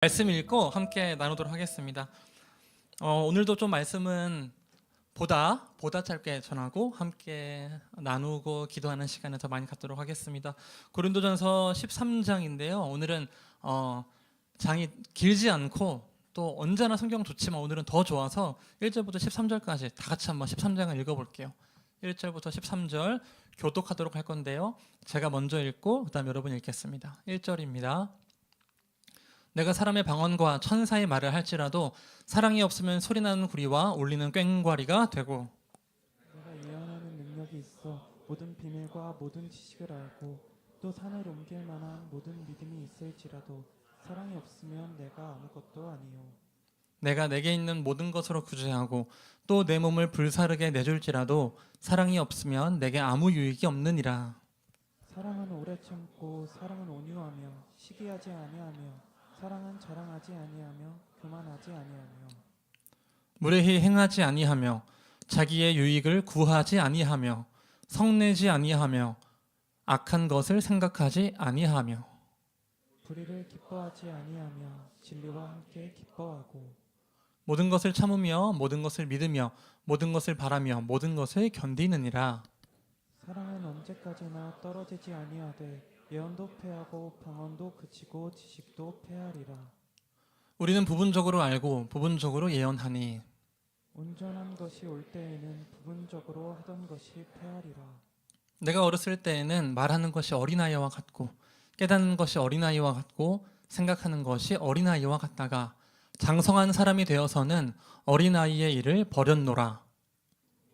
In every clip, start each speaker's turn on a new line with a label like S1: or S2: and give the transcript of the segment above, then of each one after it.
S1: 말씀 읽고 함께 나누도록 하겠습니다. 오늘도 좀 말씀은 보다 짧게 전하고 함께 나누고 기도하는 시간을 더 많이 갖도록 하겠습니다. 고린도전서 13장인데요. 오늘은 장이 길지 않고 또 언제나 성경 좋지만 오늘은 더 좋아서 1절부터 13절까지 다 같이 한번 13장을 읽어볼게요. 1절부터 13절 교독하도록 할 건데요. 제가 먼저 읽고 그 다음 여러분이 읽겠습니다. 1절입니다. 내가 사람의 방언과 천사의 말을 할지라도 사랑이 없으면 소리나는 구리와 울리는 꽹과리가 되고,
S2: 내가 예언하는 능력이 있어 모든 비밀과 모든 지식을 알고 또 산을 옮길 만한 모든 믿음이 있을지라도 사랑이 없으면 내가 아무것도 아니요.
S1: 내가 내게 있는 모든 것으로 구제하고 또 내 몸을 불사르게 내줄지라도 사랑이 없으면 내게 아무 유익이 없느니라.
S2: 사랑은 오래 참고 사랑은 온유하며 시기하지 아니하며 사랑은 자랑하지 아니하며 교만하지 아니하며
S1: 무례히 행하지 아니하며 자기의 유익을 구하지 아니하며 성내지 아니하며 악한 것을 생각하지 아니하며
S2: 불의를 기뻐하지 아니하며 진리와 함께 기뻐하고
S1: 모든 것을 참으며 모든 것을 믿으며 모든 것을 바라며 모든 것을 견디느니라.
S2: 사랑은 언제까지나 떨어지지 아니하되 예언도 패하고 방언도 그치고 지식도 패하리라.
S1: 우리는 부분적으로 알고 부분적으로 예언하니
S2: 온전한 것이 올 때에는 부분적으로 하던 것이 패하리라.
S1: 내가 어렸을 때에는 말하는 것이 어린아이와 같고 깨닫는 것이 어린아이와 같고 생각하는 것이 어린아이와 같다가 장성한 사람이 되어서는 어린아이의 일을 버렸노라.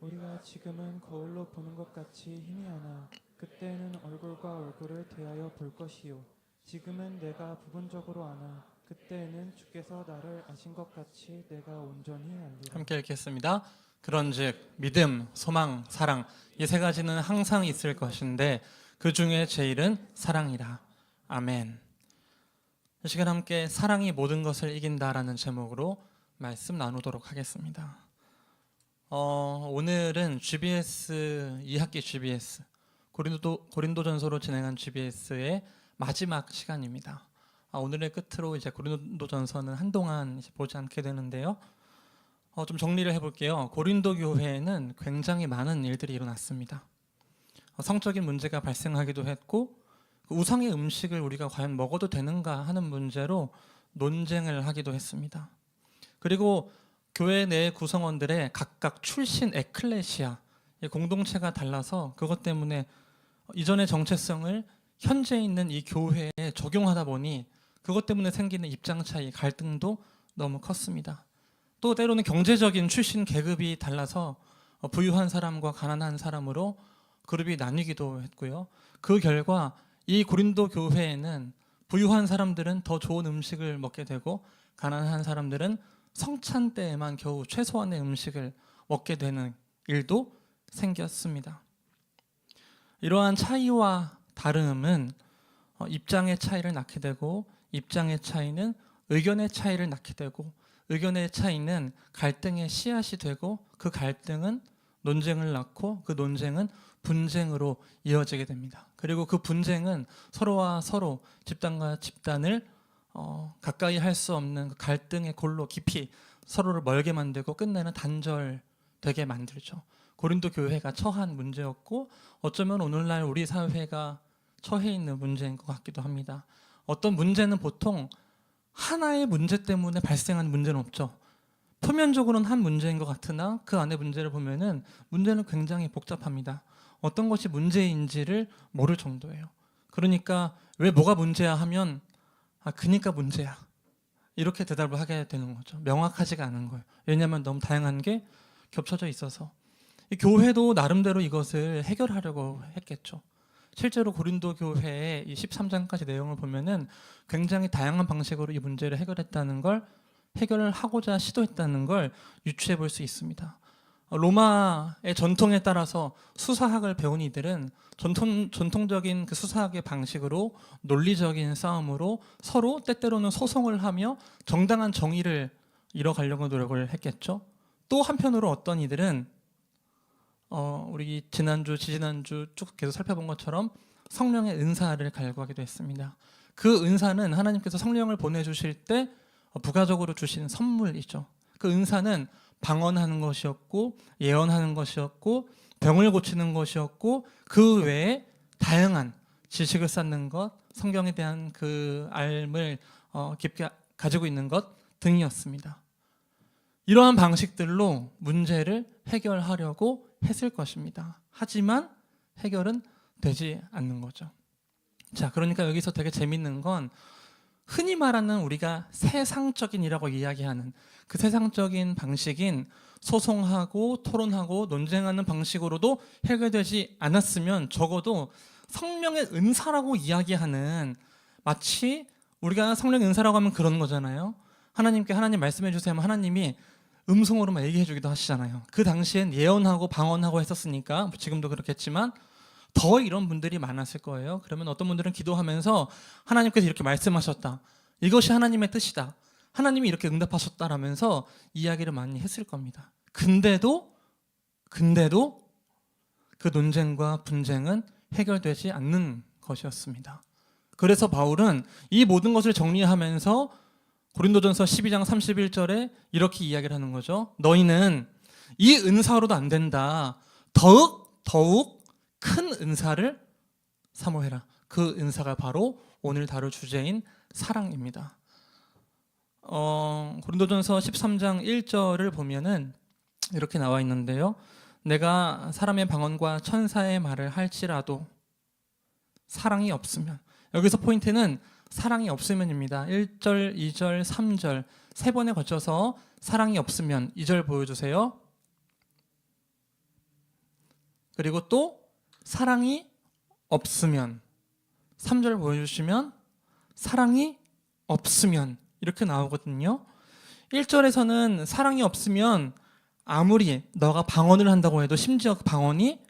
S2: 우리가 지금은 거울로 보는 것 같이 희미하나 그때는 얼굴과 얼굴을 대하여 볼 것이요. 지금은 내가 부분적으로 아나 그때에는 주께서 나를 아신 것 같이 내가 온전히 알리라.
S1: 함께 읽겠습니다. 그런즉 믿음, 소망, 사랑 이 세 가지는 항상 있을 것인데 그 중에 제일은 사랑이라. 아멘. 이 시간 함께 사랑이 모든 것을 이긴다라는 제목으로 말씀 나누도록 하겠습니다. 오늘은 GBS 2학기 GBS 고린도전서로 진행한 GBS의 마지막 시간입니다. 오늘의 끝으로 이제 고린도전서는 한동안 이제 보지 않게 되는데요. 좀 정리를 해볼게요. 고린도 교회에는 굉장히 많은 일들이 일어났습니다. 성적인 문제가 발생하기도 했고 그 우상의 음식을 우리가 과연 먹어도 되는가 하는 문제로 논쟁을 하기도 했습니다. 그리고 교회 내 구성원들의 각각 출신 에클레시아 공동체가 달라서 그것 때문에 이전의 정체성을 현재 있는 이 교회에 적용하다 보니 그것 때문에 생기는 입장 차이, 갈등도 너무 컸습니다. 또 때로는 경제적인 출신 계급이 달라서 부유한 사람과 가난한 사람으로 그룹이 나뉘기도 했고요. 그 결과 이 고린도 교회에는 부유한 사람들은 더 좋은 음식을 먹게 되고 가난한 사람들은 성찬 때에만 겨우 최소한의 음식을 먹게 되는 일도 생겼습니다. 이러한 차이와 다름은 입장의 차이를 낳게 되고 입장의 차이는 의견의 차이를 낳게 되고 의견의 차이는 갈등의 씨앗이 되고 그 갈등은 논쟁을 낳고 그 논쟁은 분쟁으로 이어지게 됩니다. 그리고 그 분쟁은 서로와 서로 집단과 집단을 가까이 할 수 없는 그 갈등의 골로 깊이 서로를 멀게 만들고 끝내는 단절되게 만들죠. 고린도 교회가 처한 문제였고 어쩌면 오늘날 우리 사회가 처해 있는 문제인 것 같기도 합니다. 어떤 문제는 보통 하나의 문제 때문에 발생한 문제는 없죠. 표면적으로는 한 문제인 것 같으나 그 안에 문제를 보면은 문제는 굉장히 복잡합니다. 어떤 것이 문제인지를 모를 정도예요. 그러니까 왜 뭐가 문제야 하면 그니까 문제야. 이렇게 대답을 하게 되는 거죠. 명확하지가 않은 거예요. 왜냐하면 너무 다양한 게 겹쳐져 있어서. 이 교회도 나름대로 이것을 해결하려고 했겠죠. 실제로 고린도 교회의 이 13장까지 내용을 보면은 굉장히 다양한 방식으로 이 문제를 해결했다는 걸 해결을 하고자 시도했다는 걸 유추해 볼 수 있습니다. 로마의 전통에 따라서 수사학을 배운 이들은 전통적인 그 수사학의 방식으로 논리적인 싸움으로 서로 때때로는 소송을 하며 정당한 정의를 이뤄가려고 노력을 했겠죠. 또 한편으로 어떤 이들은 우리 지난주, 지지난주 쭉 계속 살펴본 것처럼 성령의 은사를 갈구하기도 했습니다. 그 은사는 하나님께서 성령을 보내주실 때 부가적으로 주시는 선물이죠. 그 은사는 방언하는 것이었고 예언하는 것이었고 병을 고치는 것이었고 그 외에 다양한 지식을 쌓는 것, 성경에 대한 그 알을 깊게 가지고 있는 것 등이었습니다. 이러한 방식들로 문제를 해결하려고 했을 것입니다. 하지만 해결은 되지 않는 거죠. 자, 그러니까 여기서 되게 재밌는 건 흔히 말하는 우리가 세상적인이라고 이야기하는 그 세상적인 방식인 소송하고 토론하고 논쟁하는 방식으로도 해결되지 않았으면 적어도 성령의 은사라고 이야기하는, 마치 우리가 성령의 은사라고 하면 그런 거잖아요. 하나님께 하나님 말씀해 주세요 하면 하나님이 음성으로만 얘기해 주기도 하시잖아요. 그 당시엔 예언하고 방언하고 했었으니까 지금도 그렇겠지만 더 이런 분들이 많았을 거예요. 그러면 어떤 분들은 기도하면서 하나님께서 이렇게 말씀하셨다, 이것이 하나님의 뜻이다, 하나님이 이렇게 응답하셨다라면서 이야기를 많이 했을 겁니다. 근데도 그 논쟁과 분쟁은 해결되지 않는 것이었습니다. 그래서 바울은 이 모든 것을 정리하면서 고린도전서 12장 31절에 이렇게 이야기를 하는 거죠. 너희는 이 은사로도 안 된다. 더욱 큰 은사를 사모해라. 그 은사가 바로 오늘 다룰 주제인 사랑입니다. 고린도전서 13장 1절을 보면은 이렇게 나와 있는데요. 내가 사람의 방언과 천사의 말을 할지라도 사랑이 없으면, 여기서 포인트는 사랑이 없으면입니다. 1절, 2절, 3절 세 번에 걸쳐서 사랑이 없으면, 2절 보여주세요. 그리고 또 사랑이 없으면, 3절 보여주시면 사랑이 없으면 이렇게 나오거든요. 1절에서는 사랑이 없으면 아무리 너가 방언을 한다고 해도, 심지어 그 방언이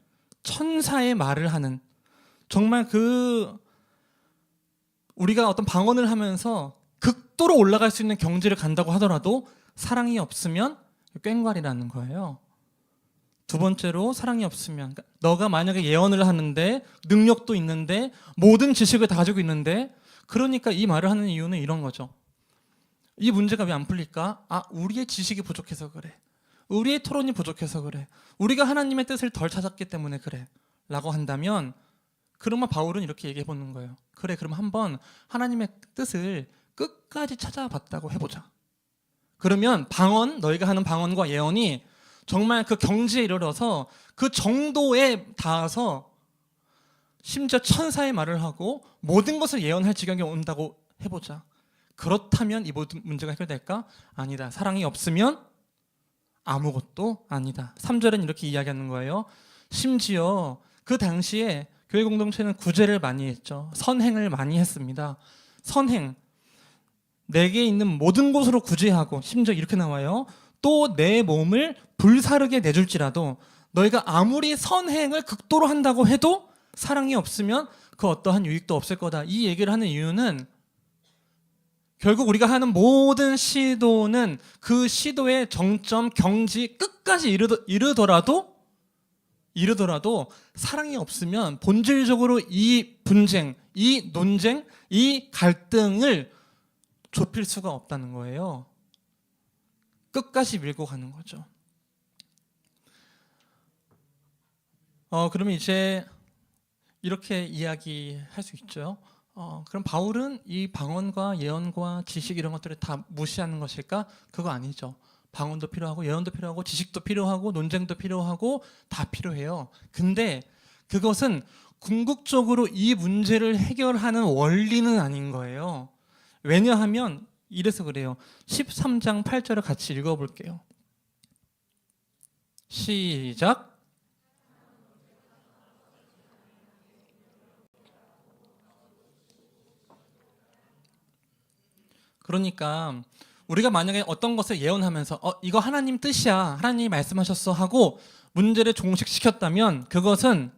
S1: 천사의 말을 하는, 정말 우리가 어떤 방언을 하면서 극도로 올라갈 수 있는 경지를 간다고 하더라도 사랑이 없으면 꽹과리라는 거예요. 두 번째로 사랑이 없으면, 너가 만약에 예언을 하는데 능력도 있는데 모든 지식을 다 가지고 있는데, 그러니까 이 말을 하는 이유는 이런 거죠. 이 문제가 왜 안 풀릴까? 우리의 지식이 부족해서 그래, 우리의 토론이 부족해서 그래, 우리가 하나님의 뜻을 덜 찾았기 때문에 그래 라고 한다면, 그러면 바울은 이렇게 얘기해 보는 거예요. 그래, 그럼 한번 하나님의 뜻을 끝까지 찾아봤다고 해보자. 그러면 너희가 하는 방언과 예언이 정말 그 경지에 이르러서 그 정도에 닿아서 심지어 천사의 말을 하고 모든 것을 예언할 지경에 온다고 해보자. 그렇다면 이 모든 문제가 해결될까? 아니다. 사랑이 없으면 아무것도 아니다. 3절은 이렇게 이야기하는 거예요. 심지어 그 당시에 교회 공동체는 구제를 많이 했죠. 선행을 많이 했습니다. 선행, 내게 있는 모든 곳으로 구제하고, 심지어 이렇게 나와요. 또 내 몸을 불사르게 내줄지라도, 너희가 아무리 선행을 극도로 한다고 해도 사랑이 없으면 그 어떠한 유익도 없을 거다. 이 얘기를 하는 이유는 결국 우리가 하는 모든 시도는 그 시도의 정점, 경지 끝까지 이르더라도 사랑이 없으면 본질적으로 이 분쟁, 이 논쟁, 이 갈등을 좁힐 수가 없다는 거예요. 끝까지 밀고 가는 거죠. 그러면 이제 이렇게 이야기할 수 있죠. 그럼 바울은 이 방언과 예언과 지식 이런 것들을 다 무시하는 것일까? 그거 아니죠. 방언도 필요하고 예언도 필요하고 지식도 필요하고 논쟁도 필요하고 다 필요해요. 근데 그것은 궁극적으로 이 문제를 해결하는 원리는 아닌 거예요. 왜냐하면 이래서 그래요. 13장 8절을 같이 읽어볼게요. 시작. 그러니까 우리가 만약에 어떤 것을 예언하면서 이거 하나님 뜻이야, 하나님이 말씀하셨어 하고 문제를 종식시켰다면 그것은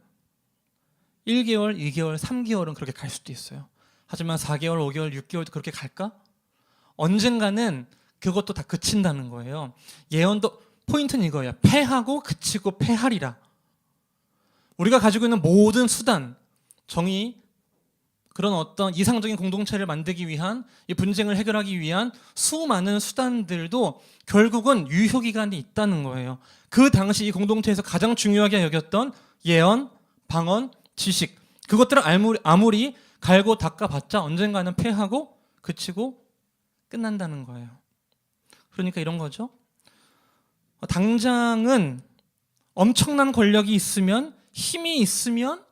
S1: 1개월, 2개월, 3개월은 그렇게 갈 수도 있어요. 하지만 4개월, 5개월, 6개월도 그렇게 갈까? 언젠가는 그것도 다 그친다는 거예요. 예언도 포인트는 이거예요. 패하고 그치고 패하리라. 우리가 가지고 있는 모든 수단, 정의, 그런 어떤 이상적인 공동체를 만들기 위한 이 분쟁을 해결하기 위한 수많은 수단들도 결국은 유효 기간이 있다는 거예요. 그 당시 이 공동체에서 가장 중요하게 여겼던 예언, 방언, 지식, 그것들을 아무리 갈고 닦아봤자 언젠가는 패하고 그치고 끝난다는 거예요. 그러니까 이런 거죠. 당장은 엄청난 권력이 있으면, 힘이 있으면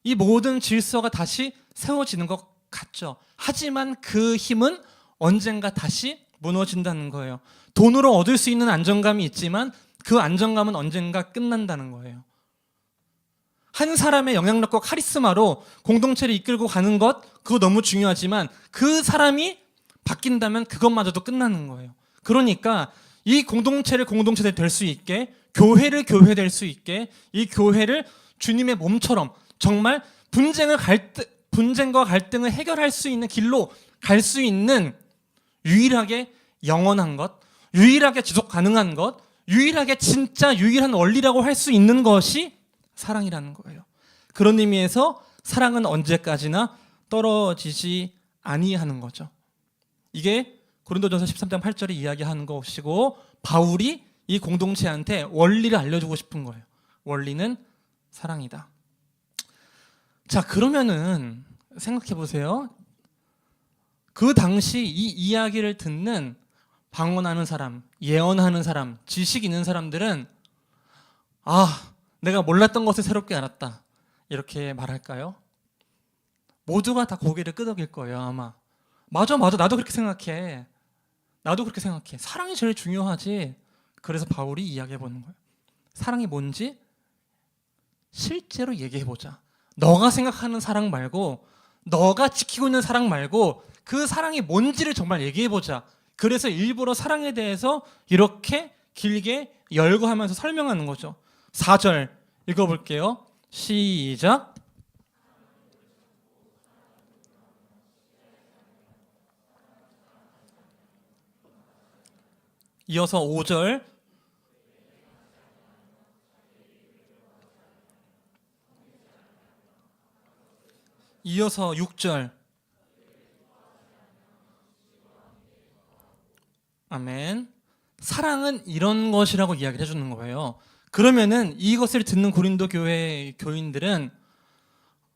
S1: 이 모든 질서가 다시 세워지는 것 같죠. 하지만 그 힘은 언젠가 다시 무너진다는 거예요. 돈으로 얻을 수 있는 안정감이 있지만 그 안정감은 언젠가 끝난다는 거예요. 한 사람의 영향력과 카리스마로 공동체를 이끌고 가는 것, 그거 너무 중요하지만 그 사람이 바뀐다면 그것마저도 끝나는 거예요. 그러니까 이 공동체를 공동체 될 수 있게, 교회를 교회 될 수 있게, 이 교회를 주님의 몸처럼 정말 분쟁과 갈등을 해결할 수 있는 길로 갈 수 있는 유일하게 영원한 것, 유일하게 지속 가능한 것, 유일하게 진짜 유일한 원리라고 할 수 있는 것이 사랑이라는 거예요. 그런 의미에서 사랑은 언제까지나 떨어지지 아니하는 거죠. 이게 고린도전서 13장 8절에 이야기하는 것이고, 바울이 이 공동체한테 원리를 알려주고 싶은 거예요. 원리는 사랑이다. 자, 그러면은 생각해 보세요. 그 당시 이 이야기를 듣는 방언하는 사람, 예언하는 사람, 지식 있는 사람들은 내가 몰랐던 것을 새롭게 알았다, 이렇게 말할까요? 모두가 다 고개를 끄덕일 거예요, 아마. 맞아, 나도 그렇게 생각해. 사랑이 제일 중요하지. 그래서 바울이 이야기해 보는 거예요. 사랑이 뭔지 실제로 얘기해 보자. 너가 생각하는 사랑 말고, 너가 지키고 있는 사랑 말고, 그 사랑이 뭔지를 정말 얘기해 보자. 그래서 일부러 사랑에 대해서 이렇게 길게 열거하면서 설명하는 거죠. 4절 읽어볼게요. 시작. 이어서 5절, 이어서 6절. 아멘. 사랑은 이런 것이라고 이야기를 해주는 거예요. 그러면은 이것을 듣는 고린도 교회 교인들은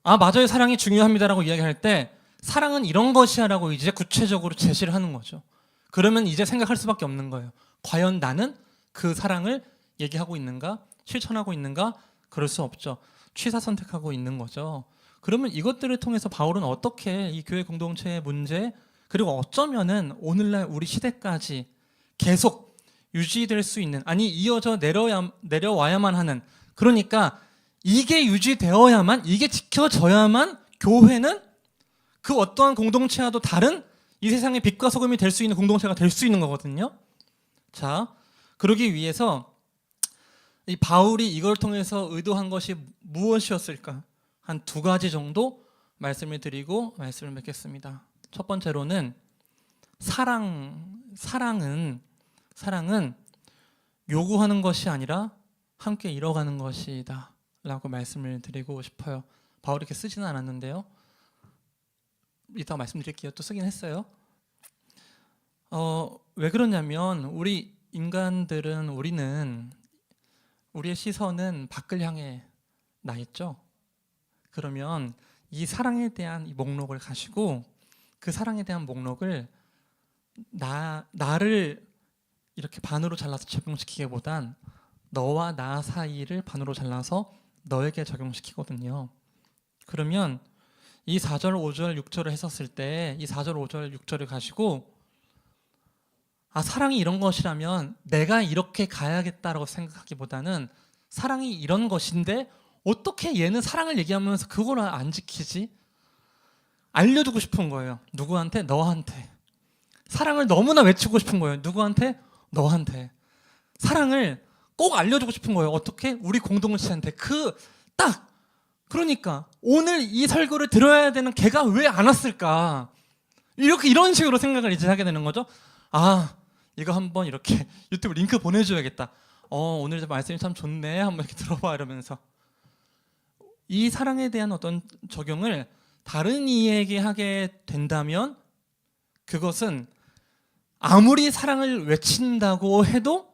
S1: 맞아요, 사랑이 중요합니다라고 이야기할 때 사랑은 이런 것이야라고 이제 구체적으로 제시를 하는 거죠. 그러면 이제 생각할 수밖에 없는 거예요. 과연 나는 그 사랑을 얘기하고 있는가? 실천하고 있는가? 그럴 수 없죠. 취사 선택하고 있는 거죠. 그러면 이것들을 통해서 바울은 어떻게 이 교회 공동체의 문제, 그리고 어쩌면은 오늘날 우리 시대까지 계속 유지될 수 있는, 이어져 내려와야만 하는, 그러니까 이게 유지되어야만, 이게 지켜져야만 교회는 그 어떠한 공동체와도 다른 이 세상의 빛과 소금이 될 수 있는 공동체가 될 수 있는 거거든요. 자, 그러기 위해서 이 바울이 이걸 통해서 의도한 것이 무엇이었을까? 한 2가지 정도 말씀을 드리고 말씀을 맺겠습니다. 첫 번째로는 사랑은 요구하는 것이 아니라 함께 이뤄가는 것이다 라고 말씀을 드리고 싶어요. 바울이 이렇게 쓰지는 않았는데요, 이따가 말씀드릴게요. 또 쓰긴 했어요. 왜 그러냐면 우리 인간들은, 우리의 시선은 밖을 향해 나 있죠. 그러면 이 사랑에 대한 이 목록을 가시고 그 사랑에 대한 목록을 나를 이렇게 반으로 잘라서 적용시키기보단 너와 나 사이를 반으로 잘라서 너에게 적용시키거든요. 그러면 이 4절, 5절, 6절을 했었을 때 이 4절, 5절, 6절을 가지고 사랑이 이런 것이라면 내가 이렇게 가야겠다라고 생각하기보다는 사랑이 이런 것인데 어떻게 얘는 사랑을 얘기하면서 그걸 안 지키지? 알려주고 싶은 거예요. 누구한테? 너한테. 사랑을 너무나 외치고 싶은 거예요. 누구한테? 너한테. 사랑을 꼭 알려주고 싶은 거예요. 어떻게? 우리 공동체한테. 그러니까 오늘 이 설교를 들어야 되는 걔가 왜 안 왔을까? 이런 식으로 생각을 이제 하게 되는 거죠. 이거 한번 이렇게 유튜브 링크 보내줘야겠다. 오늘 말씀이 참 좋네. 한번 이렇게 들어봐 이러면서 이 사랑에 대한 어떤 적용을 다른 이에게 하게 된다면 그것은 아무리 사랑을 외친다고 해도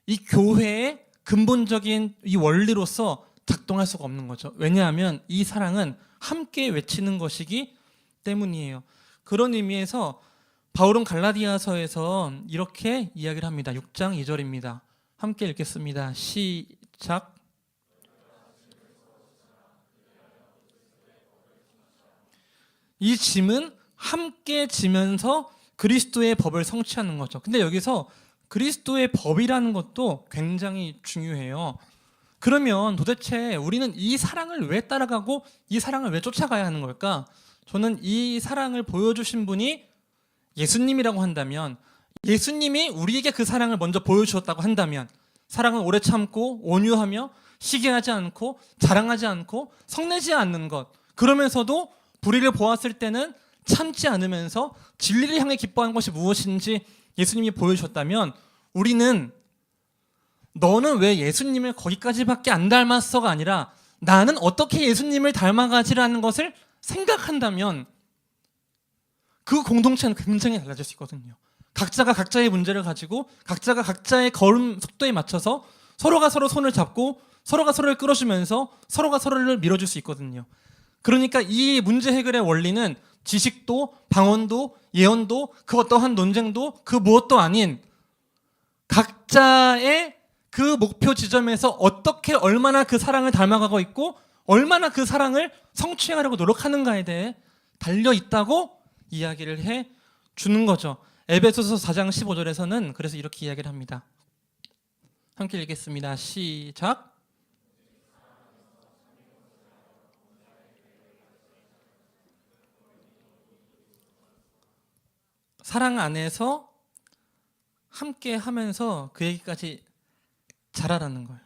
S1: 이 교회의 근본적인 이 원리로서 작동할 수가 없는 거죠. 왜냐하면 이 사랑은 함께 외치는 것이기 때문이에요. 그런 의미에서 바울은 갈라디아서에서 이렇게 이야기를 합니다. 6장 2절입니다. 함께 읽겠습니다. 시작. 이 짐은 함께 지면서 그리스도의 법을 성취하는 거죠. 근데 여기서 그리스도의 법이라는 것도 굉장히 중요해요. 그러면 도대체 우리는 이 사랑을 왜 따라가고 이 사랑을 왜 쫓아가야 하는 걸까? 저는 이 사랑을 보여주신 분이 예수님이라고 한다면, 예수님이 우리에게 그 사랑을 먼저 보여주셨다고 한다면, 사랑은 오래 참고 온유하며 시기하지 않고 자랑하지 않고 성내지 않는 것, 그러면서도 불의를 보았을 때는 참지 않으면서 진리를 향해 기뻐하는 것이 무엇인지 예수님이 보여주셨다면, 우리는 너는 왜 예수님을 거기까지밖에 안 닮았어가 아니라 나는 어떻게 예수님을 닮아가지라는 것을 생각한다면 그 공동체는 굉장히 달라질 수 있거든요. 각자가 각자의 문제를 가지고 각자가 각자의 걸음 속도에 맞춰서 서로가 서로 손을 잡고 서로가 서로를 끌어주면서 서로가 서로를 밀어줄 수 있거든요. 그러니까 이 문제 해결의 원리는 지식도 방언도 예언도 그 어떠한 논쟁도 그 무엇도 아닌 각자의 그 목표 지점에서 어떻게 얼마나 그 사랑을 닮아가고 있고 얼마나 그 사랑을 성취하려고 노력하는가에 대해 달려있다고 이야기를 해 주는 거죠. 에베소서 4장 15절에서는 그래서 이렇게 이야기를 합니다. 함께 읽겠습니다. 시작. 사랑 안에서 함께 하면서 그 얘기까지 잘하라는 거예요.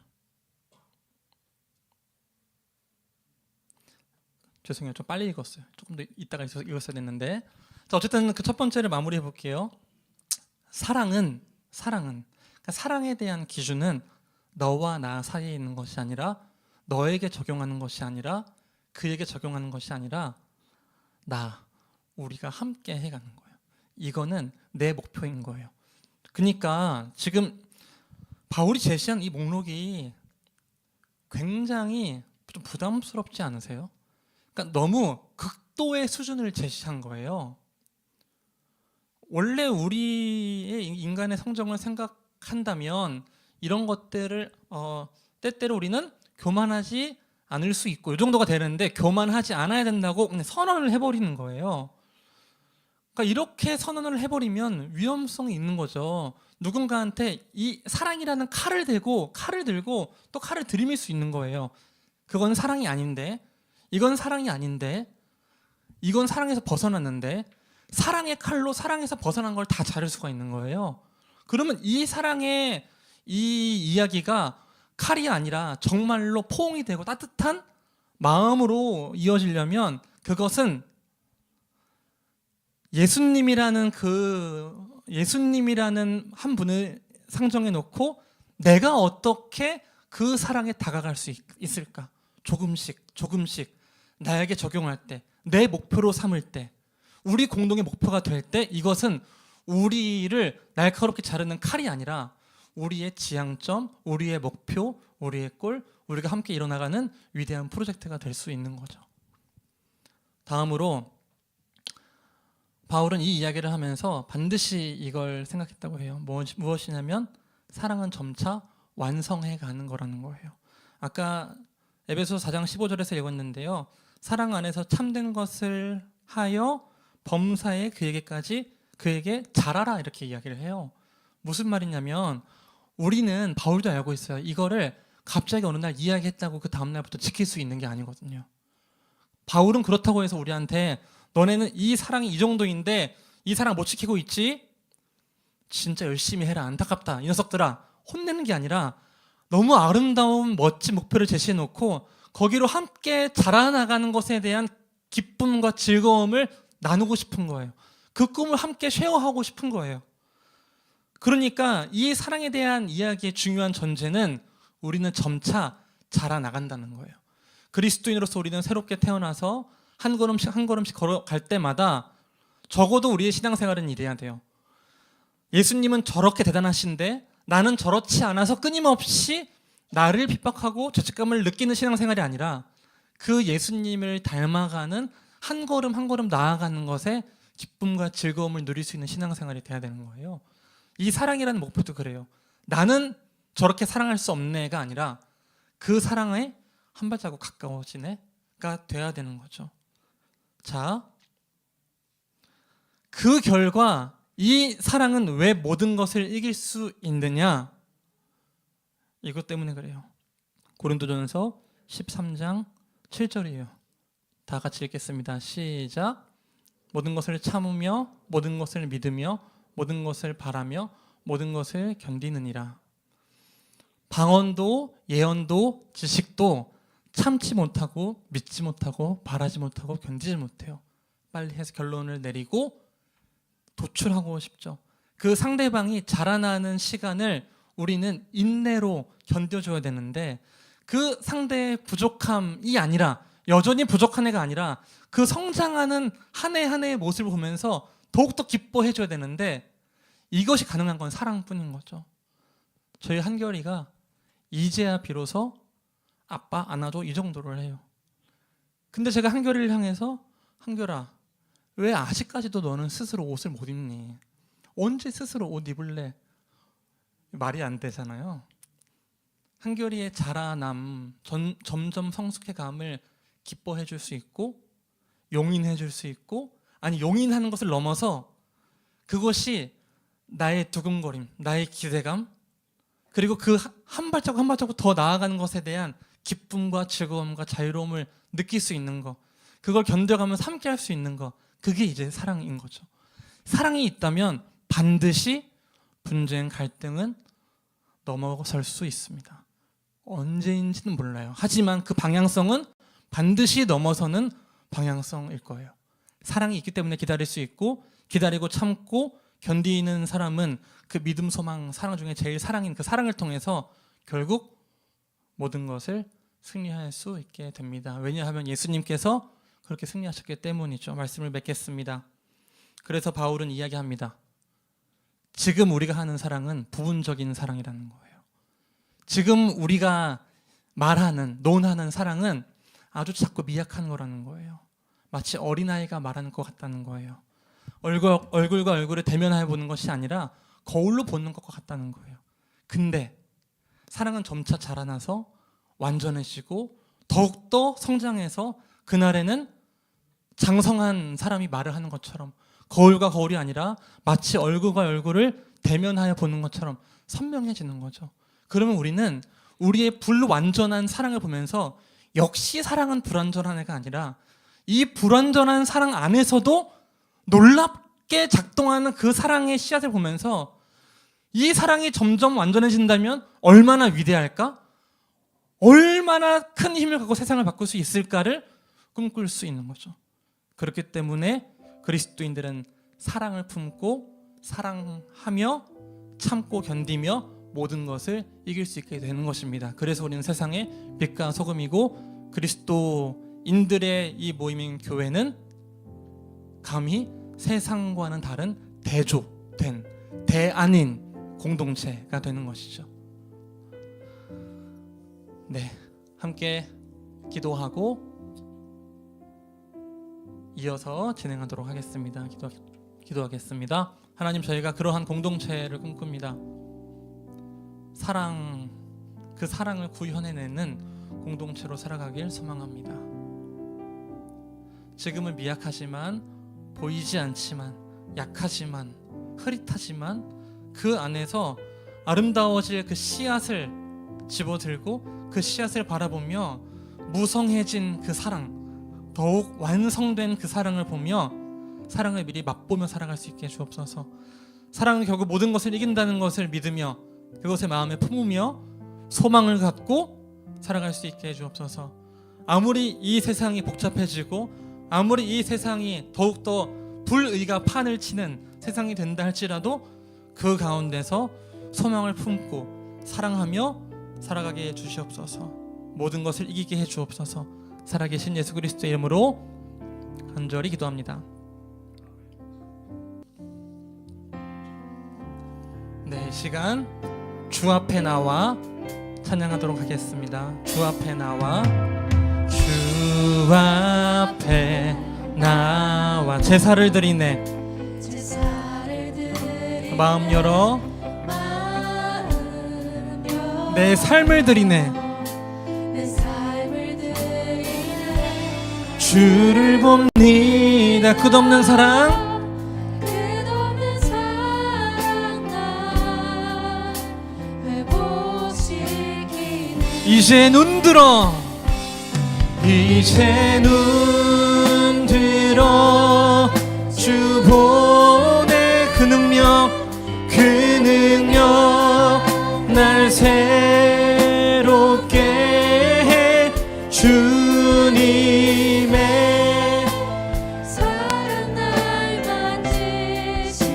S1: 죄송해요. 좀 빨리 읽었어요. 조금 더 이따가 읽었어야 됐는데. 자, 어쨌든 그 첫 번째를 마무리해 볼게요. 사랑은 그러니까 사랑에 대한 기준은 너와 나 사이에 있는 것이 아니라 너에게 적용하는 것이 아니라 그에게 적용하는 것이 아니라 우리가 함께 해가는 거예요. 이거는 내 목표인 거예요. 그러니까 지금 바울이 제시한 이 목록이 굉장히 좀 부담스럽지 않으세요? 그러니까 너무 극도의 수준을 제시한 거예요. 원래 우리의 인간의 성정을 생각한다면 이런 것들을 때때로 우리는 교만하지 않을 수 있고 이 정도가 되는데 교만하지 않아야 된다고 그냥 선언을 해버리는 거예요. 그러니까 이렇게 선언을 해버리면 위험성이 있는 거죠. 누군가한테 이 사랑이라는 칼을 들고 또 칼을 들이밀 수 있는 거예요. 그건 사랑이 아닌데, 이건 사랑이 아닌데, 이건 사랑에서 벗어났는데, 사랑의 칼로 사랑에서 벗어난 걸 다 자를 수가 있는 거예요. 그러면 이 사랑의 이 이야기가 칼이 아니라 정말로 포옹이 되고 따뜻한 마음으로 이어지려면 그것은 예수님이라는 한 분을 상정해 놓고 내가 어떻게 그 사랑에 다가갈 수 있을까? 조금씩 나에게 적용할 때, 내 목표로 삼을 때, 우리 공동의 목표가 될 때 이것은 우리를 날카롭게 자르는 칼이 아니라 우리의 지향점, 우리의 목표, 우리의 골, 우리가 함께 이뤄나가는 위대한 프로젝트가 될 수 있는 거죠. 다음으로 바울은 이 이야기를 하면서 반드시 이걸 생각했다고 해요. 무엇이냐면 사랑은 점차 완성해 가는 거라는 거예요. 아까 에베소서 4장 15절에서 읽었는데요. 사랑 안에서 참된 것을 하여 범사에 그에게 잘하라 이렇게 이야기를 해요. 무슨 말이냐면 우리는 바울도 알고 있어요. 이거를 갑자기 어느 날 이야기했다고 그 다음 날부터 지킬 수 있는 게 아니거든요. 바울은 그렇다고 해서 우리한테 너네는 이 사랑이 이 정도인데 이 사랑 못 지키고 있지? 진짜 열심히 해라. 안타깝다. 이 녀석들아. 혼내는 게 아니라 너무 아름다운 멋진 목표를 제시해놓고 거기로 함께 자라나가는 것에 대한 기쁨과 즐거움을 나누고 싶은 거예요. 그 꿈을 함께 쉐어하고 싶은 거예요. 그러니까 이 사랑에 대한 이야기의 중요한 전제는 우리는 점차 자라나간다는 거예요. 그리스도인으로서 우리는 새롭게 태어나서 한 걸음씩 한 걸음씩 걸어갈 때마다 적어도 우리의 신앙생활은 이래야 돼요. 예수님은 저렇게 대단하신데 나는 저렇지 않아서 끊임없이 나를 핍박하고 죄책감을 느끼는 신앙생활이 아니라 그 예수님을 닮아가는 한 걸음 한 걸음 나아가는 것에 기쁨과 즐거움을 누릴 수 있는 신앙생활이 돼야 되는 거예요. 이 사랑이라는 목표도 그래요. 나는 저렇게 사랑할 수 없네가 아니라 그 사랑에 한 발자국 가까워지네가 돼야 되는 거죠. 자, 그 결과 이 사랑은 왜 모든 것을 이길 수 있느냐? 이것 때문에 그래요. 고린도전서 13장 7절이에요. 다 같이 읽겠습니다. 시작. 모든 것을 참으며 모든 것을 믿으며 모든 것을 바라며 모든 것을 견디느니라. 방언도 예언도 지식도 참지 못하고 믿지 못하고 바라지 못하고 견디지 못해요. 빨리 해서 결론을 내리고 도출하고 싶죠. 그 상대방이 자라나는 시간을 우리는 인내로 견뎌줘야 되는데 그 상대의 부족함이 아니라 여전히 부족한 애가 아니라 그 성장하는 한 해 한 해의 모습을 보면서 더욱더 기뻐해줘야 되는데 이것이 가능한 건 사랑뿐인 거죠. 저희 한결이가 이제야 비로소 아빠 안아줘 이 정도를 해요. 근데 제가 한결이를 향해서 한결아 왜 아직까지도 너는 스스로 옷을 못 입니? 언제 스스로 옷 입을래? 말이 안 되잖아요. 한결이의 자라남, 점점 성숙해감을 기뻐해 줄 수 있고 용인해 줄 수 있고 아니 용인하는 것을 넘어서 그것이 나의 두근거림, 나의 기대감 그리고 그 한 발자국 한 발자국 더 나아가는 것에 대한 기쁨과 즐거움과 자유로움을 느낄 수 있는 것 그걸 견뎌가면서 함께 할 수 있는 것 그게 이제 사랑인 거죠. 사랑이 있다면 반드시 분쟁, 갈등은 넘어설 수 있습니다. 언제인지는 몰라요. 하지만 그 방향성은 반드시 넘어서는 방향성일 거예요. 사랑이 있기 때문에 기다릴 수 있고 기다리고 참고 견디는 사람은 그 믿음, 소망, 사랑 중에 제일 사랑인 그 사랑을 통해서 결국 모든 것을 승리할 수 있게 됩니다. 왜냐하면 예수님께서 그렇게 승리하셨기 때문이죠. 말씀을 맺겠습니다. 그래서 바울은 이야기합니다. 지금 우리가 하는 사랑은 부분적인 사랑이라는 거예요. 지금 우리가 말하는, 논하는 사랑은 아주 작고 미약한 거라는 거예요. 마치 어린아이가 말하는 것 같다는 거예요. 얼굴과 얼굴을 대면해 보는 것이 아니라 거울로 보는 것과 같다는 거예요. 근데 사랑은 점차 자라나서 완전해지고 더욱더 성장해서 그날에는 장성한 사람이 말을 하는 것처럼 거울과 거울이 아니라 마치 얼굴과 얼굴을 대면하여 보는 것처럼 선명해지는 거죠. 그러면 우리는 우리의 불완전한 사랑을 보면서 역시 사랑은 불완전한 애가 아니라 이 불완전한 사랑 안에서도 놀랍게 작동하는 그 사랑의 씨앗을 보면서 이 사랑이 점점 완전해진다면 얼마나 위대할까? 얼마나 큰 힘을 갖고 세상을 바꿀 수 있을까를 꿈꿀 수 있는 거죠. 그렇기 때문에 그리스도인들은 사랑을 품고 사랑하며 참고 견디며 모든 것을 이길 수 있게 되는 것입니다. 그래서 우리는 세상의 빛과 소금이고 그리스도인들의 이 모임인 교회는 감히 세상과는 다른 대조된 대안인 공동체가 되는 것이죠. 네, 함께 기도하고 이어서 진행하도록 하겠습니다. 기도하겠습니다. 하나님, 저희가 그러한 공동체를 꿈꿉니다. 사랑, 그 사랑을 구현해내는 공동체로 살아가길 소망합니다. 지금은 미약하지만 보이지 않지만 약하지만 흐릿하지만 그 안에서 아름다워질 그 씨앗을 집어들고 그 씨앗을 바라보며 무성해진 그 사랑, 더욱 완성된 그 사랑을 보며 사랑을 미리 맛보며 살아갈 수 있게 주옵소서. 사랑은 결국 모든 것을 이긴다는 것을 믿으며 그것을 마음에 품으며 소망을 갖고 살아갈 수 있게 해주옵소서. 아무리 이 세상이 복잡해지고 아무리 이 세상이 더욱더 불의가 판을 치는 세상이 된다 할지라도 그 가운데서 소망을 품고 사랑하며 살아가게 해주시옵소서. 모든 것을 이기게 해주옵소서. 살아계신 예수 그리스도의 이름으로 간절히 기도합니다. 네, 이 시간 주 앞에 나와 찬양하도록 하겠습니다. 주 앞에 나와, 주 앞에 나와 제사를 드리네. 마음 열어 내 삶을 드리네. 주를 봅니다. 끝없는 사랑, 이제 눈 들어, 이제 눈 들어. 주 보내 그 능력, 그 능력 날 새롭게 해. 주님의
S3: 사랑 날 만지시니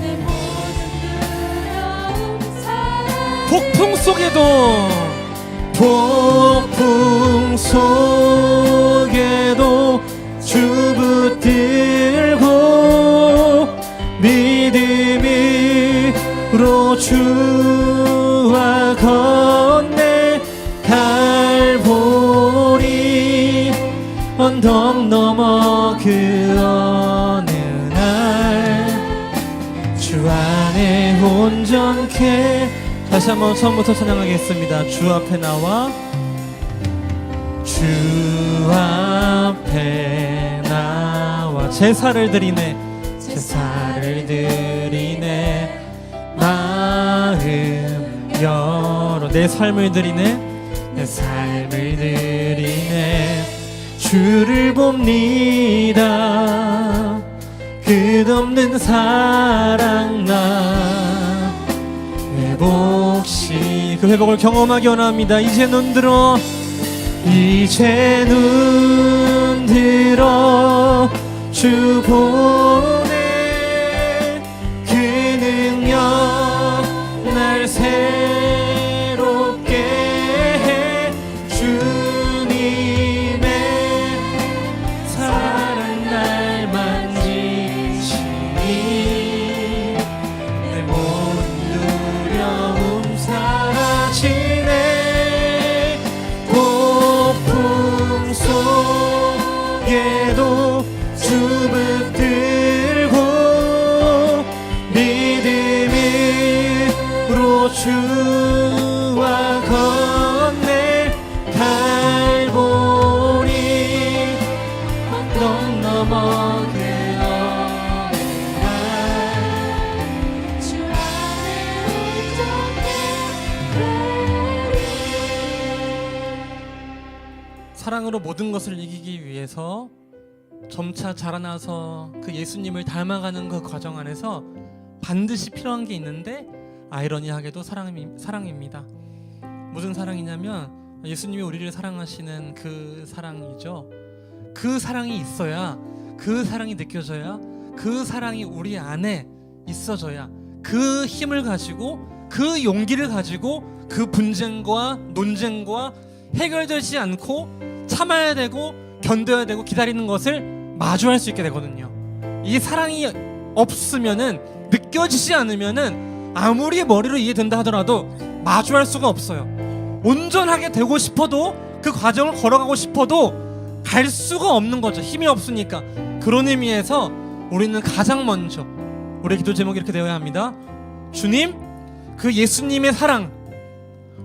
S3: 내 모든 두려움 사랑.
S1: 폭풍 속에도, 폭풍 속에도 주 붙들고 믿음으로 주와 건네 갈보리 언덕 넘어 그 어느 날 주 안에 온전케. 다시 한번 처음부터 찬양하겠습니다. 주 앞에 나와, 주 앞에 나와 제사를 드리네. 제사를 드리네. 마음 열어 내 삶을 드리네. 내 삶을 드리네. 주를 봅니다. 끝없는 사랑 나 회복시 그 회복을 경험하기 원합니다. 이제 눈 들어, 이제 눈 들어. 주 보내 그 능력 날 새롭게 해. 주님의 사랑 날 만지시니 내 모든 두려움 사라지네. 폭풍 속에도 주 붙들고 믿음으로 주와 건네 갈보리 언덕 넘어 그 어느 날
S3: 주 안에 온전케 되리.
S1: 사랑으로 모든 것을 이기기 위해서 점차 자라나서 그 예수님을 닮아가는 그 과정 안에서 반드시 필요한 게 있는데 아이러니하게도 사랑입니다. 무슨 사랑이냐면 예수님이 우리를 사랑하시는 그 사랑이죠. 그 사랑이 있어야, 그 사랑이 느껴져야, 그 사랑이 우리 안에 있어져야 그 힘을 가지고, 그 용기를 가지고 그 분쟁과 논쟁과 해결되지 않고 참아야 되고 견뎌야 되고 기다리는 것을 마주할 수 있게 되거든요. 이 사랑이 없으면은, 느껴지지 않으면은 아무리 머리로 이해된다 하더라도 마주할 수가 없어요. 온전하게 되고 싶어도, 그 과정을 걸어가고 싶어도 갈 수가 없는 거죠. 힘이 없으니까. 그런 의미에서 우리는 가장 먼저 우리의 기도 제목이 이렇게 되어야 합니다. 주님, 그 예수님의 사랑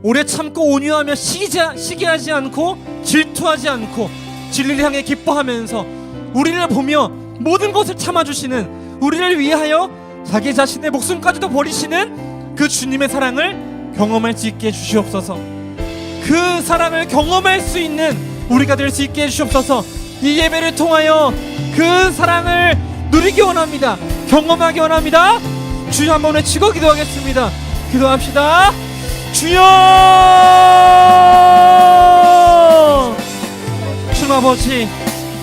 S1: 오래 참고 온유하며 시기하지 않고 질투하지 않고 진리를 향해 기뻐하면서 우리를 보며 모든 것을 참아주시는, 우리를 위하여 자기 자신의 목숨까지도 버리시는 그 주님의 사랑을 경험할 수 있게 해주시옵소서. 그 사랑을 경험할 수 있는 우리가 될 수 있게 해주시옵소서. 이 예배를 통하여 그 사랑을 누리기 원합니다. 경험하기 원합니다. 주여 한번 외치고 기도하겠습니다. 기도합시다. 주여! 주님 아버지,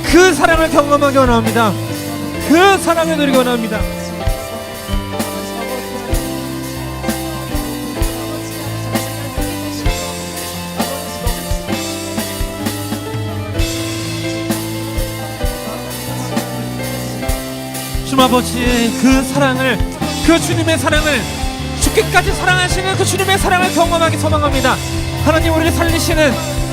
S1: 그 사랑을 경험하기 원합니다. 그 사랑을 누리기 원합니다. 주님 아버지, 그 사랑을, 그 주님의 사랑을, 죽기까지 사랑하시는 그 주님의 사랑을 경험하기 소망합니다. 하나님, 우리를 살리시는,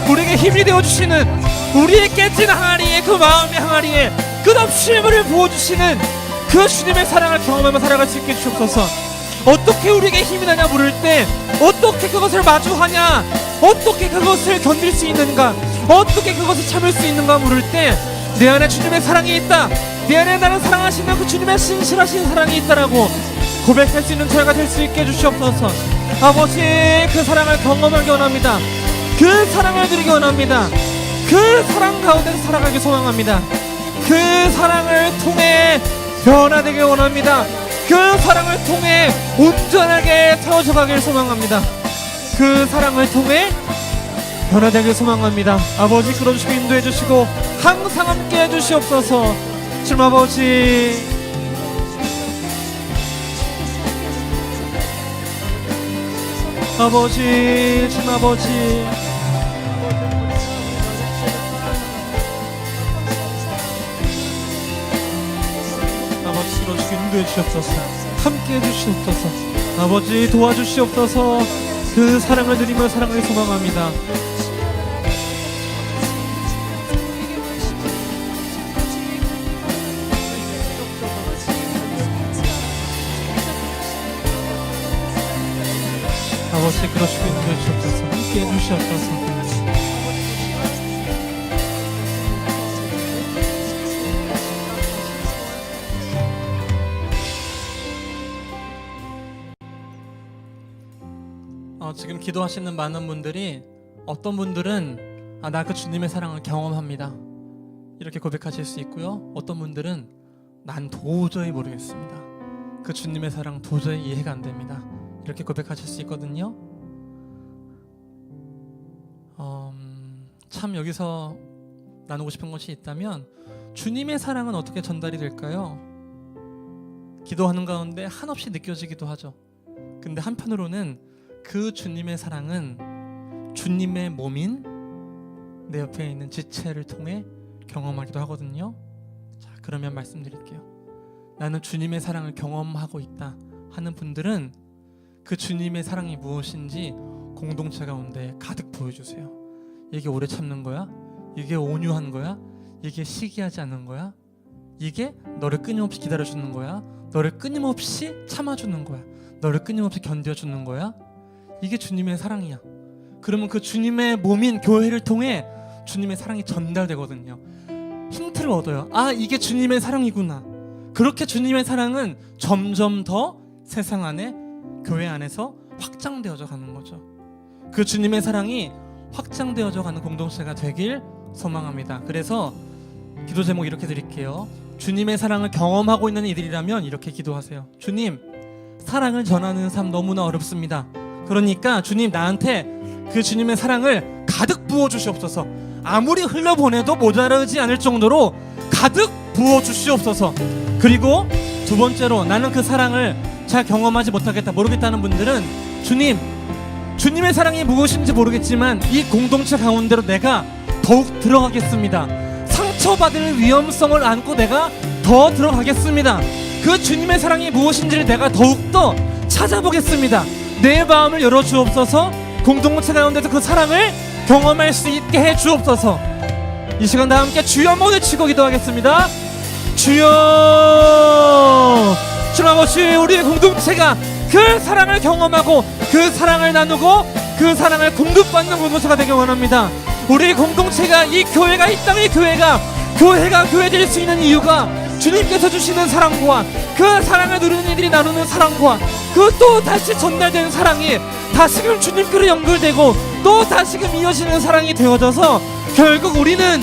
S1: 우리에게 힘이 되어주시는, 우리의 깨진 항아리에, 그 마음의 항아리에 끝없이 물을 부어주시는 그 주님의 사랑을 경험하며 살아갈 수 있게 해주옵소서. 어떻게 우리에게 힘이 나냐 물을 때 어떻게 그것을 마주하냐, 어떻게 그것을 견딜 수 있는가, 어떻게 그것을 참을 수 있는가 물을 때 내 안에 주님의 사랑이 있다, 내 안에 나를 사랑하시는 그 주님의 신실하신 사랑이 있다라고 고백할 수 있는 저희가 될 수 있게 해주시옵소서. 아버지, 그 사랑을 경험하기 원합니다. 그 사랑을 누리기 원합니다. 그 사랑 가운데서 살아가기 소망합니다. 그 사랑을 통해 변화되길 원합니다. 그 사랑을 통해 온전하게 태워져 가길 소망합니다. 그 사랑을 통해 변화되길 소망합니다. 아버지, 끌어주시고 인도해 주시고 항상 함께 해주시옵소서. 주님 아버지, 아버지, 주님 아버지, 아버지, 끌어주시고 인도해 주시옵소서. 함께 해주시옵소서. 아버지, 도와주시옵소서. 그 사랑을 누리며 사랑을 소망합니다. 아버지, 끌어주시고 인도해 주시옵소서. 함께 해주시옵소서. 지금 기도하시는 많은 분들이, 어떤 분들은 나 그 주님의 사랑을 경험합니다, 이렇게 고백하실 수 있고요. 어떤 분들은 난 도저히 모르겠습니다, 그 주님의 사랑 도저히 이해가 안 됩니다, 이렇게 고백하실 수 있거든요. 참 여기서 나누고 싶은 것이 있다면, 주님의 사랑은 어떻게 전달이 될까요? 기도하는 가운데 한없이 느껴지기도 하죠. 근데 한편으로는 그 주님의 사랑은 주님의 몸인 내 옆에 있는 지체를 통해 경험하기도 하거든요. 자, 그러면 말씀드릴게요. 나는 주님의 사랑을 경험하고 있다 하는 분들은 그 주님의 사랑이 무엇인지 공동체 가운데 가득 보여주세요. 이게 오래 참는 거야? 이게 온유한 거야? 이게 시기하지 않는 거야? 이게 너를 끊임없이 기다려주는 거야? 너를 끊임없이 참아주는 거야? 너를 끊임없이 견뎌주는 거야? 이게 주님의 사랑이야. 그러면 그 주님의 몸인 교회를 통해 주님의 사랑이 전달되거든요. 힌트를 얻어요. 아, 이게 주님의 사랑이구나. 그렇게 주님의 사랑은 점점 더 세상 안에, 교회 안에서 확장되어져 가는 거죠. 그 주님의 사랑이 확장되어져 가는 공동체가 되길 소망합니다. 그래서 기도 제목 이렇게 드릴게요. 주님의 사랑을 경험하고 있는 이들이라면 이렇게 기도하세요. 주님, 사랑을 전하는 삶 너무나 어렵습니다. 그러니까 주님, 나한테 그 주님의 사랑을 가득 부어주시옵소서. 아무리 흘려보내도 모자라지 않을 정도로 가득 부어주시옵소서. 그리고 두 번째로, 나는 그 사랑을 잘 경험하지 못하겠다, 모르겠다는 분들은, 주님, 주님의 사랑이 무엇인지 모르겠지만 이 공동체 가운데로 내가 더욱 들어가겠습니다. 상처받을 위험성을 안고 내가 더 들어가겠습니다. 그 주님의 사랑이 무엇인지를 내가 더욱더 찾아보겠습니다. 내 마음을 열어주옵소서. 공동체 가운데서 그 사랑을 경험할 수 있게 해주옵소서. 이 시간 다 함께 주여 한번 외치고 기도하겠습니다. 주여, 주님 아버지, 우리의 공동체가 그 사랑을 경험하고 그 사랑을 나누고 그 사랑을 공급받는 공동체가 되길 원합니다. 우리 공동체가, 이 교회가, 이 땅의 교회가 교회될 수 있는 이유가 주님께서 주시는 사랑과 그 사랑을 누리는 이들이 나누는 사랑과 그 또 다시 전달되는 사랑이 다시금 주님께로 연결되고 또 다시금 이어지는 사랑이 되어져서 결국 우리는